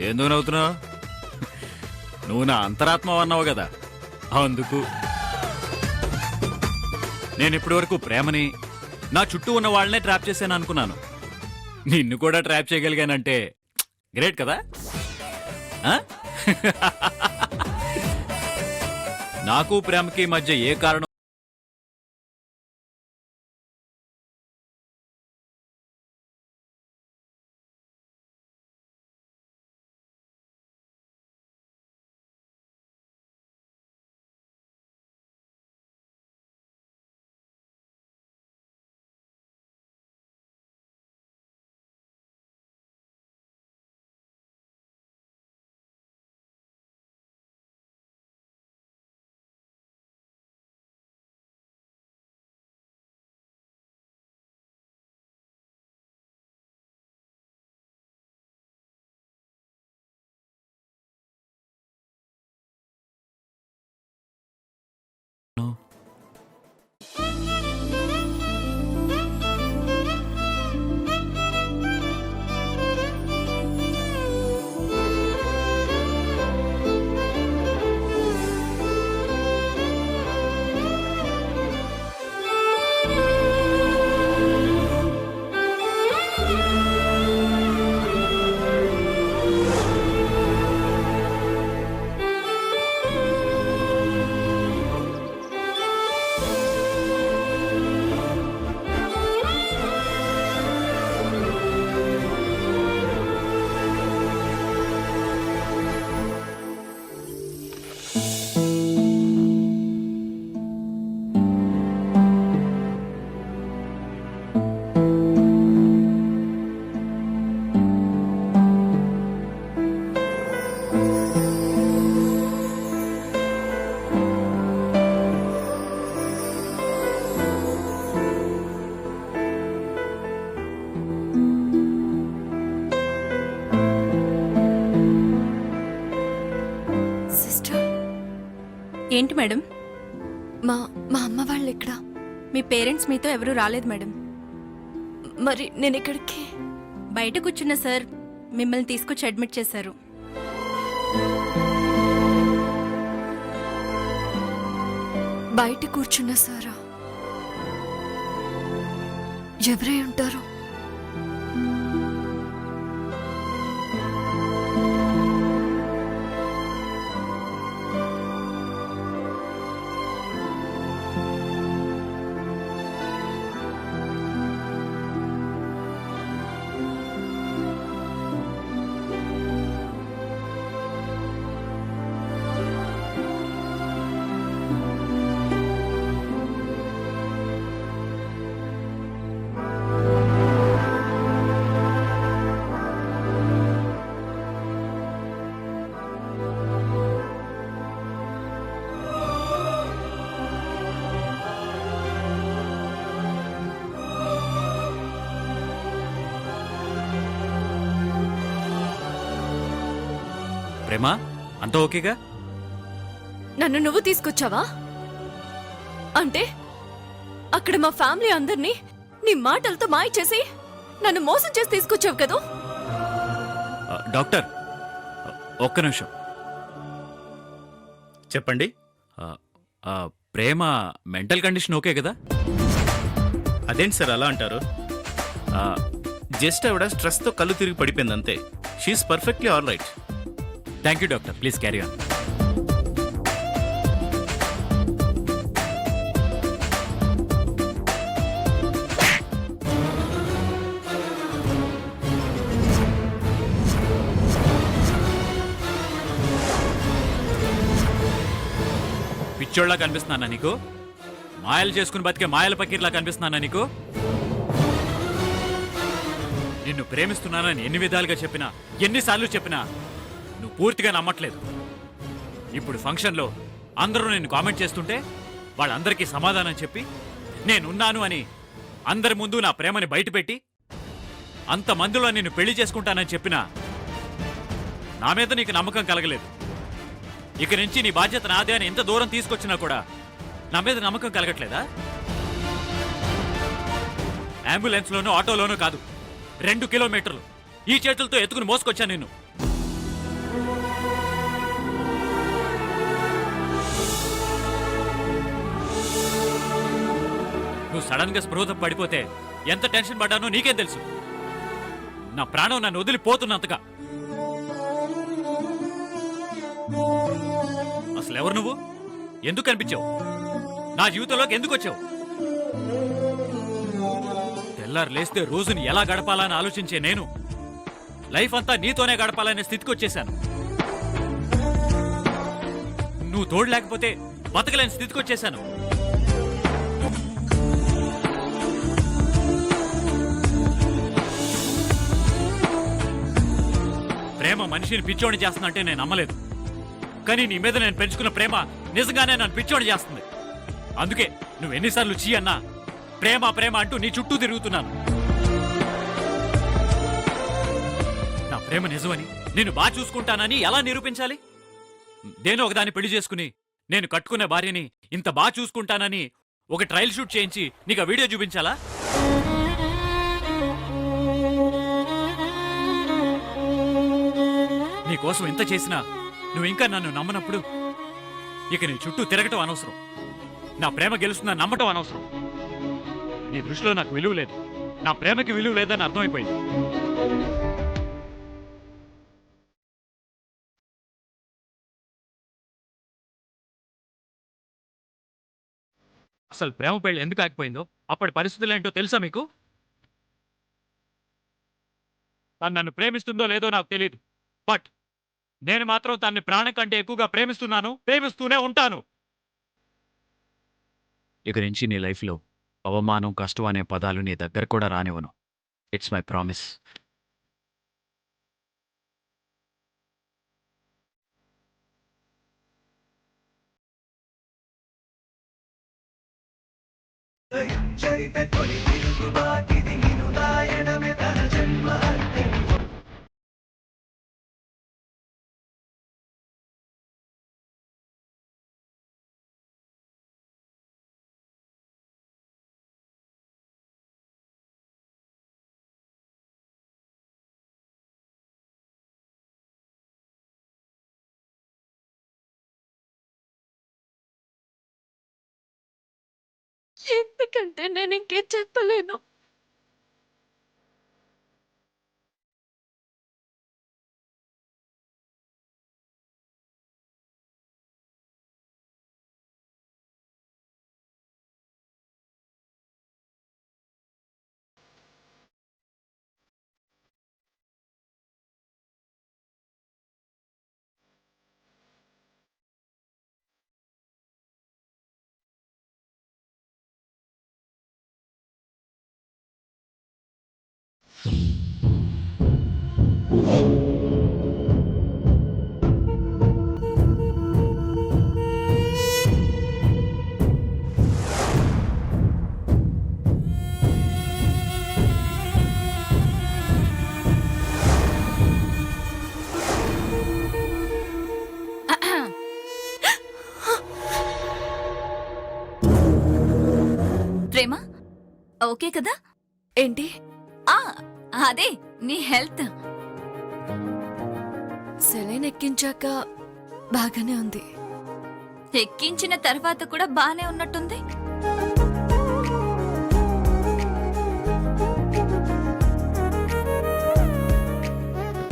ఎందుకు నవ్వుతున్నావు? నువ్వు నా అంతరాత్మ అన్నావు కదా, అందుకు. నేను ఇప్పటి వరకు ప్రేమని, నా చుట్టూ ఉన్న వాళ్ళనే ట్రాప్ చేశాను అనుకున్నాను. నిన్ను కూడా ట్రాప్ చేయగలిగానంటే గ్రేట్ కదా. నాకు ప్రేమకి మధ్య ఏ కారణం ఏంటి మేడం? మా అమ్మ వాళ్ళు ఎక్కడ? మీ పేరెంట్స్ మీతో ఎవరూ రాలేదు మేడం. మరి నేను ఎక్కడికి? బయట కూర్చున్న సార్ మిమ్మల్ని తీసుకొచ్చి అడ్మిట్ చేశారు. బయట కూర్చున్న సారా? ఎవరై ఉంటారు? ప్రేమ, అంతా ఓకేగా? నన్ను నువ్వు తీసుకొచ్చావా? అంటే అక్కడ మా ఫ్యామిలీ అందరినీ నీ మాటలతో మాయ చేసి నన్ను మోసం చేసి తీసుకొచ్చావు కదా? డాక్టర్, ఒక్క నిమిషం చెప్పండి. ప్రేమ మెంటల్ కండిషన్ ఓకే కదా? అదేంటి సార్ అలా అంటారు? జస్ట్ ఆవిడ స్ట్రెస్తో కళ్ళు తిరిగి పడిపోయింది అంతే. She is perfectly all right. Thank you doctor, please carry on. పిచ్చోళ్ళ కనిపిస్తున్నానా నీకు? మాయలు చేసుకుని బతికే మాయల పకీర్లా కనిపిస్తున్నానా నీకు? నిన్ను ప్రేమిస్తున్నానని ఎన్ని విధాలుగా చెప్పినా, ఎన్నిసార్లు చెప్పినా నువ్వు పూర్తిగా నమ్మట్లేదు. ఇప్పుడు ఫంక్షన్లో అందరూ నేను కామెంట్ చేస్తుంటే వాళ్ళందరికీ సమాధానం చెప్పి నేనున్నాను అని అందరి ముందు నా ప్రేమని బయటపెట్టి అంతమందిలో నిన్ను పెళ్లి చేసుకుంటానని చెప్పినా నా మీద నీకు నమ్మకం కలగలేదు. ఇక నుంచి నీ బాధ్యత నాదే అని ఎంత దూరం తీసుకొచ్చినా కూడా నా మీద నమ్మకం కలగట్లేదా? అంబులెన్స్లోనూ ఆటోలోనూ కాదు, 2 కిలోమీటర్లు ఈ చేతులతో ఎత్తుకుని మోసుకొచ్చాను నిన్ను. నువ్వు సడన్ గా స్పృహ తప్పి పడిపోతే ఎంత టెన్షన్ పడ్డానో నీకేం తెలుసు. నా ప్రాణం నన్ను వదిలిపోతున్నంతగా. అసలు ఎవరు నువ్వు? ఎందుకు కనిపించావు? నా జీవితంలోకి ఎందుకు వచ్చావు? తెల్లారు లేస్తే రోజుని ఎలా గడపాలని ఆలోచించే నేను లైఫ్ అంతా నీతోనే గడపాలనే స్థితికి వచ్చేశాను. నువ్వు తోడు లేకపోతే బతకలేని స్థితికి వచ్చేశాను. ప్రేమ మనిషిని పిచ్చోడి చేస్తుందంటే నేను నమ్మలేదు. కానీ నీ మీద నేను పెంచుకున్న ప్రేమ నిజంగానే నన్ను పిచ్చోడి చేస్తుంది. అందుకే నువ్వు ఎన్నిసార్లు చీ అన్నా ప్రేమ ప్రేమ అంటూ నీ చుట్టూ తిరుగుతున్నాను. నా ప్రేమ నిజమని, నేను బాగా చూసుకుంటానని ఎలా నిరూపించాలి? నేను ఒకదాన్ని పెళ్లి చేసుకుని నేను కట్టుకునే భార్యని ఇంత బాగా చూసుకుంటానని ఒక ట్రయల్ షూట్ చేయించి నీకు ఆ వీడియో చూపించాలా? నీకోసం ఎంత చేసినా నువ్వు ఇంకా నన్ను నమ్మనప్పుడు ఇక నీ చుట్టూ తిరగటం అనవసరం. నా ప్రేమ గెలుస్తుందా నమ్మటం అనవసరం. నీ దృష్టిలో నాకు విలువ లేదు, నా ప్రేమకి విలువ లేదని అర్థమైపోయింది. అసలు ప్రేమ పెళ్లి ఎందుకు ఆగిపోయిందో అప్పటి పరిస్థితులు ఏంటో తెలుసా మీకు? తను నన్ను ప్రేమిస్తుందో లేదో నాకు తెలియదు, బట్ నేను మాత్రం తన్ని ప్రాణం కంటే ఎక్కువగా ప్రేమిస్తున్నాను, ప్రేమిస్తూనే ఉంటాను. ఇక నుంచి నీ లైఫ్లో అవమానం, కష్టం అనే పదాలు నీ దగ్గర కూడా రానివ్వను. It's my promise. ఎందుకంటే నేను ఇంకేం చెప్పలేను. ప్రేమ ఓకే కదా? ఏంటి? ఆ అదే నీ హెల్త్. సెలైన్ ఎక్కించాక బాగానే ఉంది. ఎక్కించిన తర్వాత కూడా బానే ఉన్నట్టుంది.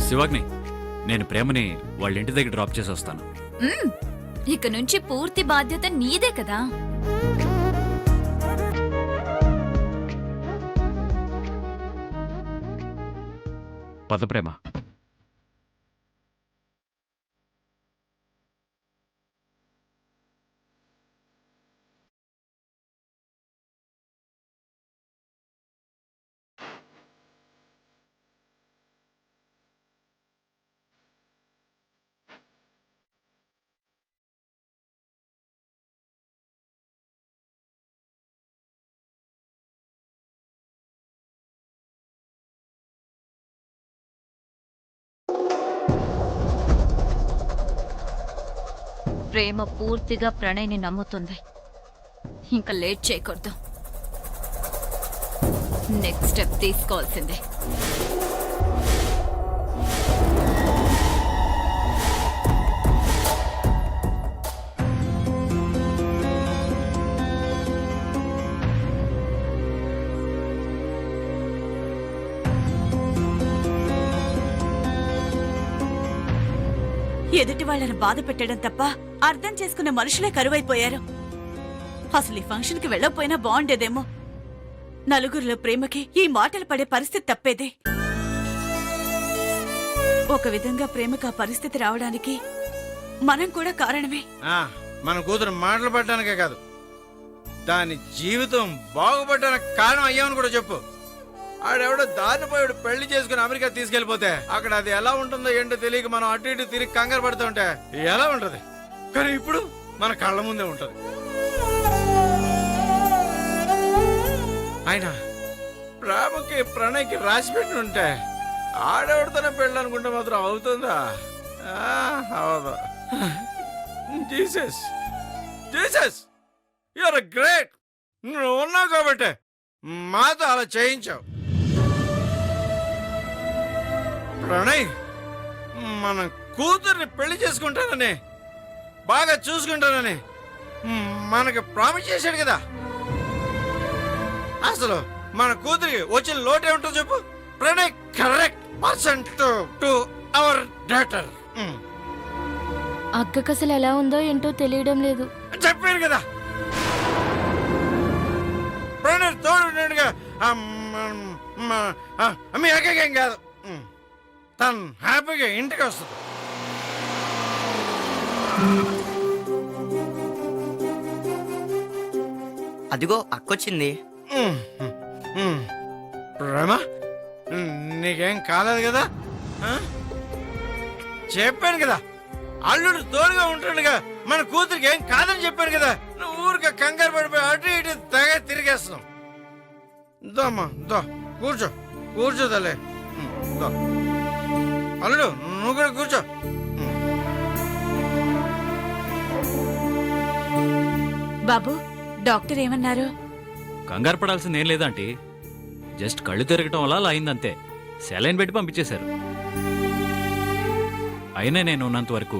శివాగ్ని, నేను ప్రేమని వాళ్ళ ఇంటి దగ్గర డ్రాప్ చేసి వస్తాను. ఇక నుంచి పూర్తి బాధ్యత నీదే కదా. పద ప్రేమ. ప్రేమ పూర్తిగా ప్రణయ్ని నమ్ముతుంది. ఇంకా లేట్ చేయకూడదు. నెక్స్ట్ స్టెప్ తీసుకోవాల్సిందే. ఎదుటి వాళ్ళని బాధ పెట్టడం తప్ప అర్థం చేసుకునే మనుషులే కరువైపోయారు. అసలు ఈ ఫంక్షన్ కి వెళ్ళకపోయినా బాగుండేదేమో. నలుగురిలో ప్రేమకి ఈ మాటలు పడే పరిస్థితి తప్పేదే. ఒక విధంగా ప్రేమకు ఆ పరిస్థితి రావడానికి మనం కూడా కారణమే. మన కూతురు మాటలు పడ్డానికే కాదు, దాని జీవితం బాగుపడ్డానికి కారణం అయ్యామని కూడా చెప్పు. ఆడెవడో దారిపోయాడు పెళ్లి చేసుకుని అమెరికా తీసుకెళ్లిపోతే అక్కడ అది ఎలా ఉంటుందో ఏంటో తెలియక మనం అటు ఇటు తిరిగి కంగారు పడుతూ ఉంటే ఎలా ఉంటది? కానీ ఇప్పుడు మన కళ్ళ ముందే ఉంటది. ఆయన ప్రేమకి ప్రణయ్కి రాసి పెట్టి ఉంటే ఆడెవడితోనే పెళ్ళి అనుకుంటే మాత్రం అవుతుందా? అవదు. Jesus Jesus you are great. నువ్వు ఉన్నావు కాబట్టి మాతో అలా చేయించావు. ప్రణయ్ మన కూతుర్ని పెళ్లి చేసుకుంటానని బాగా చూసుకుంటానని మనకి ప్రామిస్ చేశాడు కదా. అసలు మన కూతురికి వచ్చిన లోటే ఉంటుందో చెప్పు. Pranay correct person to our daughter. అక్కకు అసలు ఎలా ఉందో ఏంటో తెలియడం లేదు. చెప్పాను కదా, ప్రణయ్ తోడుగా మీ అక్కకేం కాదు, తను హ్యాపీగా ఇంటికి వస్తుంది. అదిగో అక్కొచ్చింది. ప్రేమ నీకేం కాలేదు కదా? చెప్పాను కదా, అల్లుడు తోడుగా ఉంటాడుగా, మన కూతురికి ఏం కాదని చెప్పాను కదా. నువ్వు ఊరికే కంగారు పడిపోయి అటు ఇటు తెగ తిరిగేస్తున్నావు. దమ్మా దో కూర్చో, కూర్చోదలే. అల్లుడు నువ్వు కూడా కూర్చో. బాబు, డాక్టర్ ఏమన్నారు? కంగారు పడాల్సింది ఏం లేదంటీ, జస్ట్ కళ్ళు తిరగటం వల్ల అలా అయిందంతే. సెలైన్ పెట్టి పంపించేశారు. అయినా నేను ఉన్నంత వరకు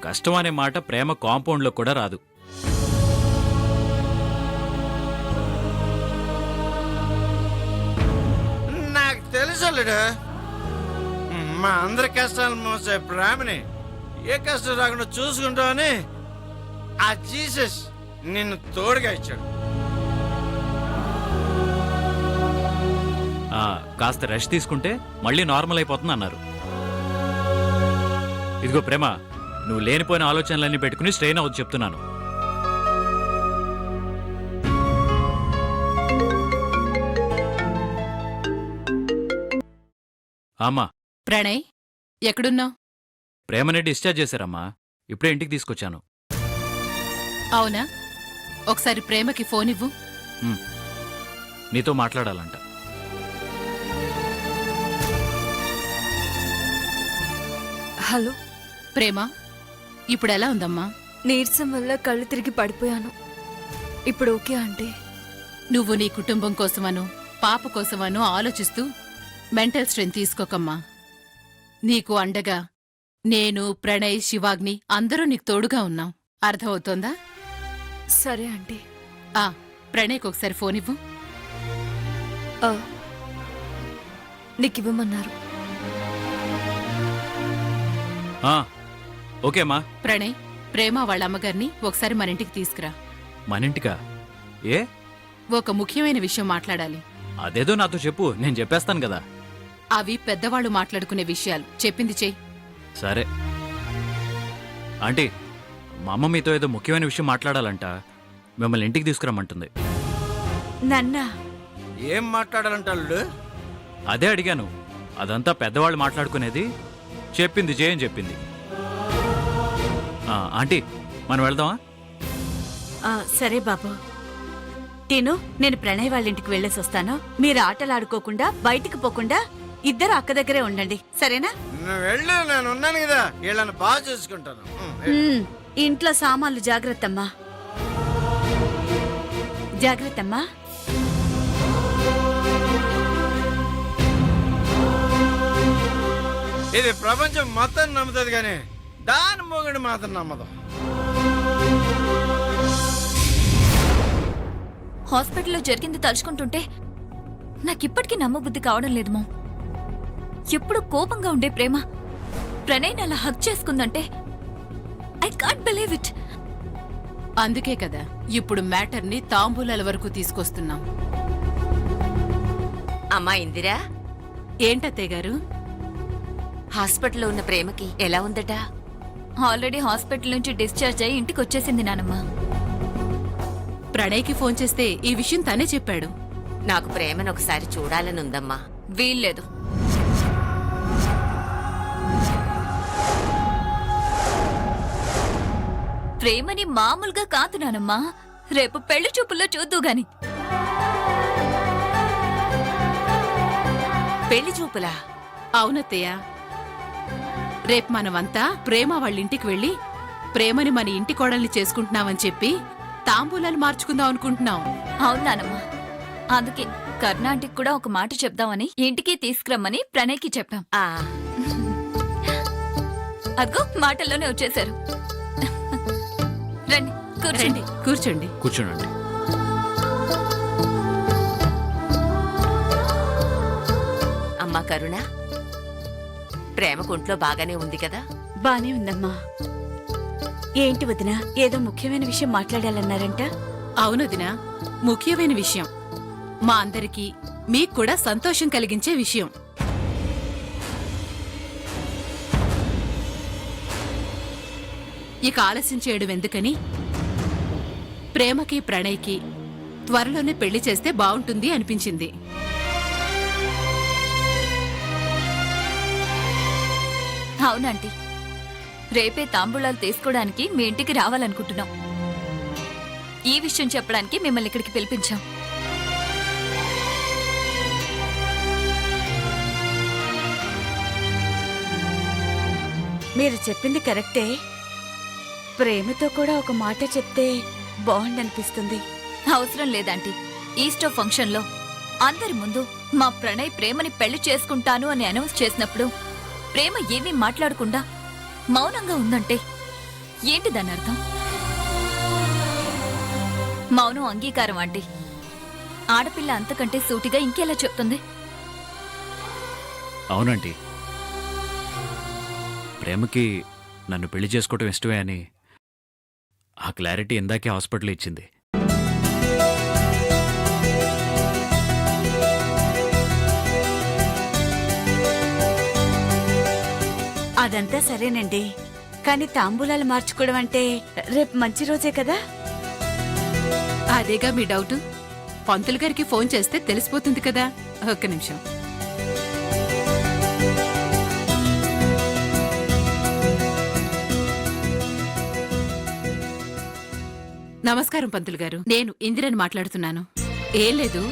కష్టం అనే మాట ప్రేమ కాంపౌండ్లో కూడా రాదు. నాకు తెలుసు అల్లుడు, మా అందరి కష్టాలు మోసే ప్రేమని ఏ కష్టం రాకుండా చూసుకుంటామని ఆ జీసస్ నిన్ను తోడుగా ఇచ్చాడు. కాస్త రెస్ట్ తీసుకుంటే మళ్ళీ నార్మల్ అయిపోతుంది అన్నారు. ఇదిగో ప్రేమ, నువ్వు లేనిపోయిన ఆలోచనలన్నీ పెట్టుకుని స్ట్రెయిన్ అవ్వద్దు చెప్తున్నాను. అమ్మా. ప్రణయ్, ఎక్కడున్నావు? ప్రేమని డిశ్చార్జ్ చేశారమ్మా, ఇప్పుడే ఇంటికి తీసుకొచ్చాను. అవునా? ఒకసారి ప్రేమకి ఫోన్ ఇవ్వు. నీతో మాట్లాడాలంట. హలో ప్రేమ, ఇప్పుడు ఎలా ఉందమ్మా? నీరసం వల్ల కళ్ళు తిరిగి పడిపోయాను. ఇప్పుడు ఓకే అంటే? నువ్వు నీ కుటుంబం కోసమనో పాప కోసమనో ఆలోచిస్తూ మెంటల్ స్ట్రెంత్ తీసుకోకమ్మా. నీకు అండగా నేను, ప్రణయ్, శివాగ్ని అందరూ నీకు తోడుగా ఉన్నాం. అర్థమవుతోందా? సరే ఆంటీ. ప్రణయ్కి ఒకసారి ఫోన్ ఇవ్వు. నీకివ్వమన్నారు. ఓకే అమ్మా. ప్రణయ్, ప్రేమ వాళ్ళ అమ్మగారిని ఒకసారి మన ఇంటికి తీసుకురా. మన ఇంటికా? ఏ? ఒక ముఖ్యమైన విషయం మాట్లాడాలి. అదేదో నాతో చెప్పు, నేను చెప్పేస్తాను కదా. అవి పెద్దవాళ్ళు మాట్లాడుకునే విషయాలు. చెప్పింది చెయ్యి. సరే ఆంటీ, మా అమ్మ మీతో ఏదో ముఖ్యమైన విషయం మాట్లాడాలంట, మిమ్మల్ని ఇంటికి తీసుకురమ్మంటుంది. నన్నా? ఏం మాట్లాడాలంట అల్లుడు? అదే అడిగాను. అదంతా పెద్దవాళ్ళు మాట్లాడుకునేది, చెప్పింది చేయని చెప్పింది. ఆంటీ, మనం వెళ్దామా? సరే బాబు. టీను, నేను ప్రణయ్ వాళ్ళ ఇంటికి వెళ్ళేసి వస్తాను. మీరు ఆటలాడుకోకుండా బయటికి పోకుండా ఇద్దరు అక్క దగ్గరే ఉండండి, సరేనా? నువ్వు వెళ్ళు, నేను ఉన్నాను కదా, వీళ్ళని బాగా చూసుకుంటాను. ఇంట్లో సామాన్లు జాగ్రత్తమ్మా. జాగ్రత్తమ్మా. ఇది ప్రపంచం మొత్తం నమ్ముతుంది కానీ దాని మొగుడు మాత్రం నమ్మదు. హాస్పిటల్లో జరిగింది తలుచుకుంటుంటే నాకిప్పటికీ నమ్మబుద్ధి కావడం లేదు మామ్. ఎప్పుడు కోపంగా ఉండే ప్రేమ ప్రణయ్ అలా హక్ చేసుకుందంటే ఐ కాంట్ బిలీవ్ ఇట్. అందుకే కదా ఇప్పుడు మ్యాటర్ని తాంబూలాల వరకు తీసుకొస్తున్నాం. అమ్మా ఇందిరా, ఏంటత్తయ్య గారు? హాస్పిటల్లో ఉన్న ప్రేమకి ఎలా ఉందట? ఆల్రెడీ హాస్పిటల్ నుంచి డిశ్చార్జ్ అయ్యి ఇంటికి వచ్చేసింది నానమ్మ. ప్రణయ్కి ఫోన్ చేస్తే ఈ విషయం తనే చెప్పాడు. నాకు ప్రేమను ఒకసారి చూడాలని ఉందమ్మా. వీల్లేదు. ప్రేమని మామూలుగా కాదు నానమ్మా, రేపు పెళ్లి చూపుల్లో చూద్దు గాని. పెళ్లి చూపులా? అవునత్తయ్య, రేపు మనమంతా ప్రేమ వాళ్ళింటికి వెళ్ళి ప్రేమని మన ఇంటి కోడల్ని చేసుకుంటున్నామని చెప్పి తాంబూలాలు మార్చుకుందాం అనుకుంటున్నాం. అవును నానమ్మ, అందుకే కర్ణాటిక్ కూడా ఒక మాట చెప్దామని ఇంటికి తీసుకురమ్మని ప్రణయ్కి చెప్పాం. ఆ, అదిగో మాటల్లోనే వచ్చేశారు. రండి కూర్చోండి. రండి కూర్చోండి. కూర్చోనండి. అమ్మా కరుణ, ప్రేమ ఒంట్లో బాగానే ఉంది కదా? బానే ఉందమ్మా. ఏంటి వదిన, ఏదో ముఖ్యమైన విషయం మాట్లాడాలన్నారంట? అవునదినా, ముఖ్యమైన విషయం, మా అందరికీ మీకు కూడా సంతోషం కలిగించే విషయం. ఇక ఆలస్యం చేయడం ఎందుకని ప్రేమకి ప్రణయ్కి త్వరలోనే పెళ్లి చేస్తే బావుంటుంది అనిపించింది. అవునంటీ, రేపే తాంబూలాలు తీసుకోవడానికి మీ ఇంటికి రావాలనుకుంటున్నాం. ఈ విషయం చెప్పడానికి మిమ్మల్ని ఇక్కడికి పిలిపించాం. మీరు చెప్పింది కరెక్టే. ప్రేమతో కూడా ఒక మాట చెప్తే బాగుండనిపిస్తుంది. అవసరం లేదంటీ. ఈస్టర్ ఫంక్షన్లో అందరి ముందు మా ప్రణయ్ ప్రేమని పెళ్లి చేసుకుంటాను అని అనౌన్స్ చేసినప్పుడు ప్రేమ ఏమీ మాట్లాడకుండా మౌనంగా ఉందంటే ఏంటి దాని అర్థం? మౌనం అంగీకారం ఆంటీ. ఆడపిల్ల అంతకంటే సూటిగా ఇంకెలా చెప్తుంది? అవునండి, ప్రేమకి నన్ను పెళ్లి చేసుకోవటం ఇష్టమే అని ఆ క్లారిటీ ఇందాకే హాస్పిటల్ ఇచ్చింది. అదంతా సరేనండి, కానీ తాంబూలాలు మార్చుకోవడం అంటే రేపు మంచి రోజే కదా? అదేగా మీ డౌట్? పంతులు గారికి ఫోన్ చేస్తే తెలిసిపోతుంది కదా. ఒక్క నిమిషం. నమస్కారం పంతులు గారు, నేను ఇందిరని మాట్లాడుతున్నాను. ఏం లేదు,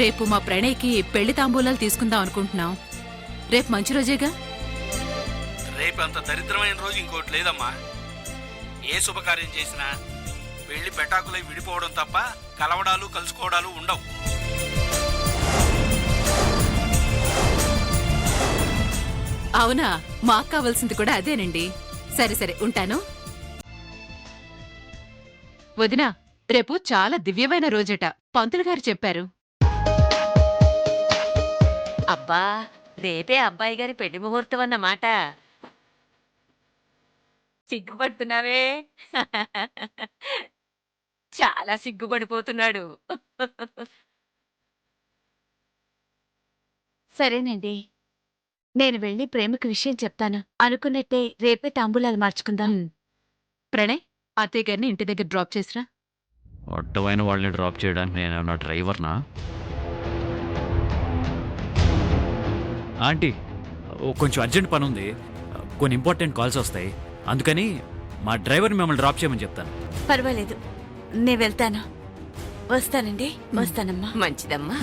రేపు మా ప్రణయ్కి పెళ్లి తాంబూలాలు తీసుకుందాం అనుకుంటున్నాం. రేపు మంచి రోజేగా? రేపు అంత దరిద్రమైన రోజు ఇంకోటి లేదమ్మా. ఏ శుభకార్యం చేసినా పెళ్లి పెటాకులై విడిపోవడం తప్ప కలవడాలు కలుసుకోవడాలు ఉండవు. అవునా, మాకు కావాల్సింది కూడా అదేనండి. సరే సరే, ఉంటాను. వదినా, రేపు చాలా దివ్యమైన రోజట, పంతులు గారు చెప్పారు. అబ్బా, రేపే అబ్బాయి గారి పెళ్లి ముహూర్తం అన్నమాట. సిగ్గుపడుతున్నావే? చాలా సిగ్గుపడిపోతున్నాడు. సరేనండి, నేను వెళ్ళి ప్రేమకు విషయం చెప్తాను. అనుకున్నట్టే రేపే తాంబూలాలు మార్చుకుందాం. ప్రణయ్, అత్తయ్య గారిని ఇంటి దగ్గర డ్రాప్ చేసిరా. అడ్డమైన వాళ్ళని డ్రాప్ చేయడానికి నేనేమన్నా డ్రైవర్నా? ఆంటీ, కొంచెం అర్జెంట్ పని ఉంది, కొన్ని ఇంపార్టెంట్ కాల్స్ వస్తాయి, అందుకని మా డ్రైవర్ మిమ్మల్ని డ్రాప్ చేయమని చెప్తాను. పర్వాలేదు, నేను వెళ్తాను. వస్తానండి, వస్తానమ్మా. మంచిదమ్మా.